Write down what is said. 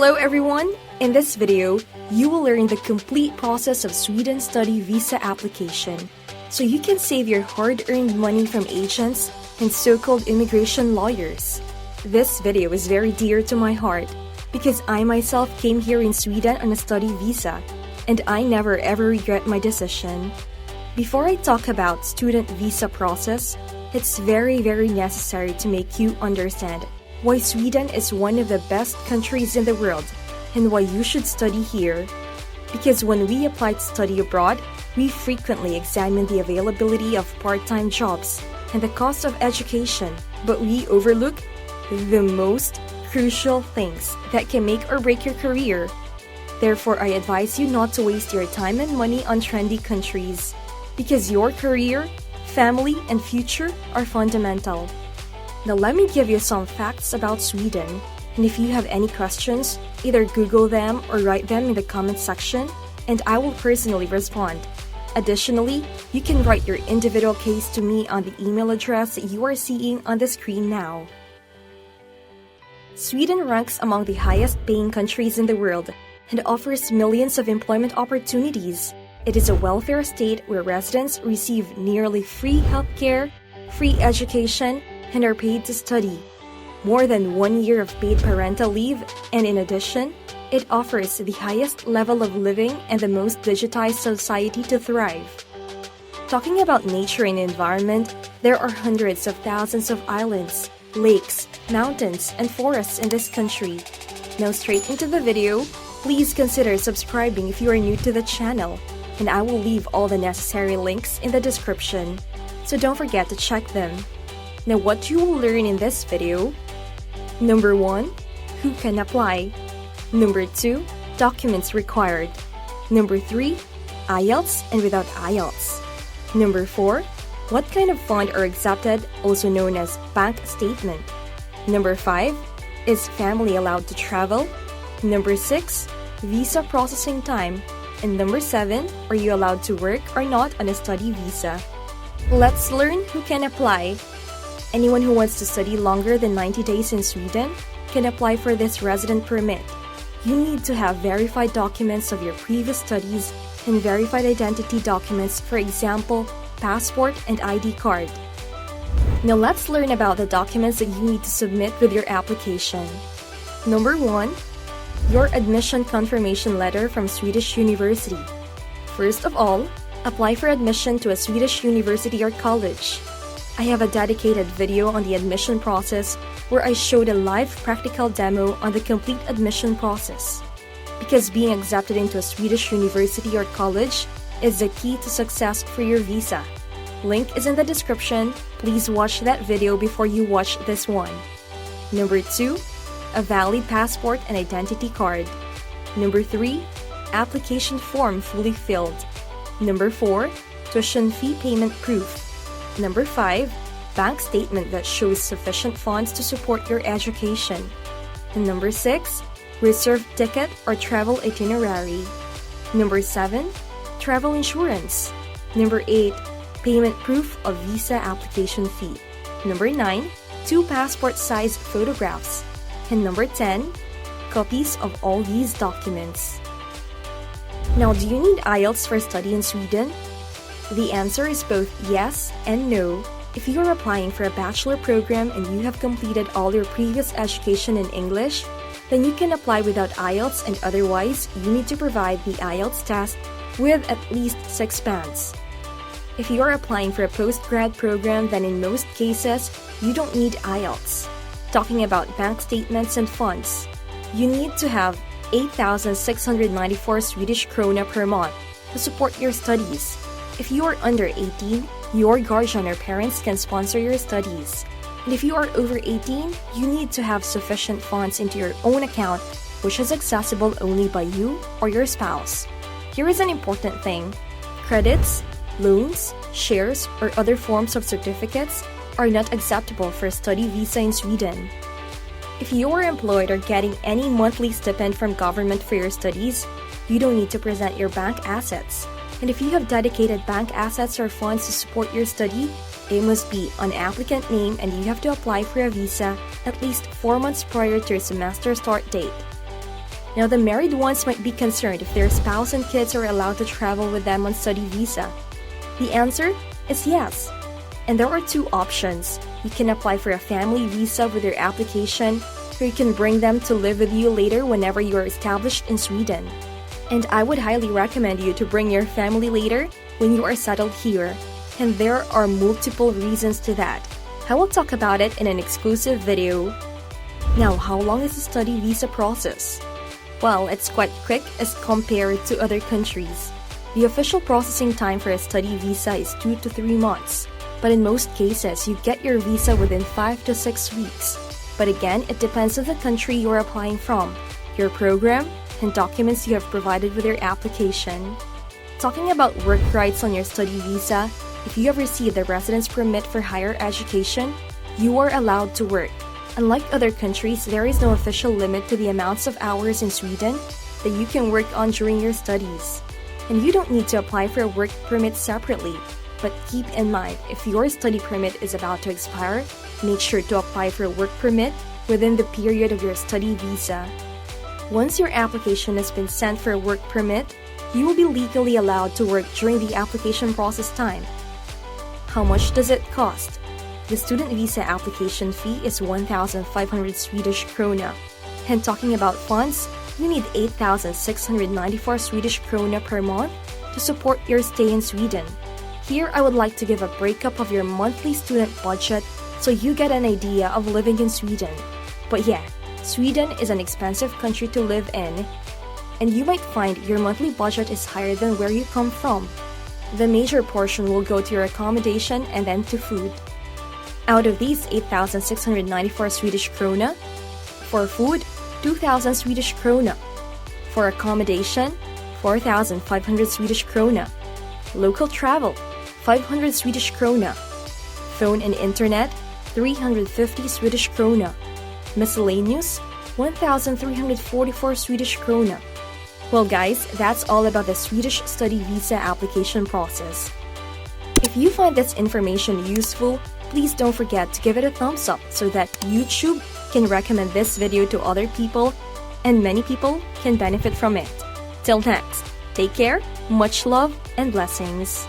Hello everyone! In this video, you will learn the complete process of Sweden study visa application, so you can save your hard-earned money from agents and so-called immigration lawyers. This video is very dear to my heart because I myself came here in Sweden on a study visa, and I never ever regret my decision. Before I talk about student visa process, it's very necessary to make you understand why Sweden is one of the best countries in the world and why you should study here. Because when we apply to study abroad, we frequently examine the availability of part-time jobs and the cost of education, but we overlook the most crucial things that can make or break your career. Therefore, I advise you not to waste your time and money on trendy countries, because your career, family, and future are fundamental. Now let me give you some facts about Sweden, and if you have any questions, either Google them or write them in the comment section, and I will personally respond. Additionally, you can write your individual case to me on the email address that you are seeing on the screen now. Sweden ranks among the highest paying countries in the world and offers millions of employment opportunities. It is a welfare state where residents receive nearly free healthcare, free education, and are paid to study. More than 1 year of paid parental leave, and in addition, it offers the highest level of living and the most digitized society to thrive. Talking about nature and environment, there are hundreds of thousands of islands, lakes, mountains, and forests in this country. Now straight into the video, please consider subscribing if you are new to the channel, and I will leave all the necessary links in the description, so don't forget to check them. Now what you will learn in this video: Number 1. Who can apply? Number 2. Documents required. Number 3. IELTS and without IELTS. Number 4. What kind of fund are accepted, also known as bank statement. Number 5. Is family allowed to travel? Number 6. Visa processing time. And number 7. Are you allowed to work or not on a study visa? Let's learn who can apply. Anyone who wants to study longer than 90 days in Sweden can apply for this resident permit. You need to have verified documents of your previous studies and verified identity documents, for example, passport and ID card. Now let's learn about the documents that you need to submit with your application. Number 1. Your admission confirmation letter from Swedish university. First of all, apply for admission to a Swedish university or college. I have a dedicated video on the admission process where I showed a live practical demo on the complete admission process. Because being accepted into a Swedish university or college is the key to success for your visa. Link is in the description. Please watch that video before you watch this one. Number 2. A valid passport and identity card. Number 3. Application form fully filled. Number 4. Tuition fee payment proof. Number 5. Bank statement that shows sufficient funds to support your education. And number 6. Reserved ticket or travel itinerary. Number 7. Travel insurance. Number 8. Payment proof of visa application fee. Number 9. 2 passport size photographs. And number 10. Copies of all these documents. Now, do you need IELTS for study in Sweden? The answer is both yes and no. If you are applying for a bachelor program and you have completed all your previous education in English, then you can apply without IELTS, and otherwise, you need to provide the IELTS test with at least 6 bands. If you are applying for a postgrad program, then in most cases, you don't need IELTS. Talking about bank statements and funds, you need to have 8,694 Swedish krona per month to support your studies. If you are under 18, your guardian or parents can sponsor your studies. And if you are over 18, you need to have sufficient funds into your own account, which is accessible only by you or your spouse. Here is an important thing: credits, loans, shares, or other forms of certificates are not acceptable for a study visa in Sweden. If you are employed or getting any monthly stipend from government for your studies, you don't need to present your bank assets. And if you have dedicated bank assets or funds to support your study, it must be on applicant name, and you have to apply for a visa at least 4 months prior to your semester start date. Now, the married ones might be concerned if their spouse and kids are allowed to travel with them on study visa. The answer is yes. And there are two options. You can apply for a family visa with your application, or you can bring them to live with you later whenever you are established in Sweden. And I would highly recommend you to bring your family later when you are settled here. And there are multiple reasons to that. I will talk about it in an exclusive video. Now, how long is the study visa process? Well, it's quite quick as compared to other countries. The official processing time for a study visa is 2 to 3 months. But in most cases, you get your visa within 5 to 6 weeks. But again, it depends on the country you're applying from, your program, and documents you have provided with your application. Talking about work rights on your study visa, if you have received a residence permit for higher education, you are allowed to work. Unlike other countries, there is no official limit to the amounts of hours in Sweden that you can work on during your studies. And you don't need to apply for a work permit separately. But keep in mind, if your study permit is about to expire, make sure to apply for a work permit within the period of your study visa. Once your application has been sent for a work permit, you will be legally allowed to work during the application process time. How much does it cost? The student visa application fee is 1,500 Swedish krona. And talking about funds, you need 8,694 Swedish krona per month to support your stay in Sweden. Here, I would like to give a breakup of your monthly student budget so you get an idea of living in Sweden. But yeah, Sweden is an expensive country to live in, and you might find your monthly budget is higher than where you come from. The major portion will go to your accommodation and then to food. Out of these 8,694 Swedish krona, for food, 2,000 Swedish krona. For accommodation, 4,500 Swedish krona. Local travel, 500 Swedish krona. Phone and internet, 350 Swedish krona. Miscellaneous, 1,344 Swedish krona. Well guys, that's all about the Swedish study visa application process. If you find this information useful, please don't forget to give it a thumbs up so that YouTube can recommend this video to other people and many people can benefit from it. Till next, take care, much love, and blessings.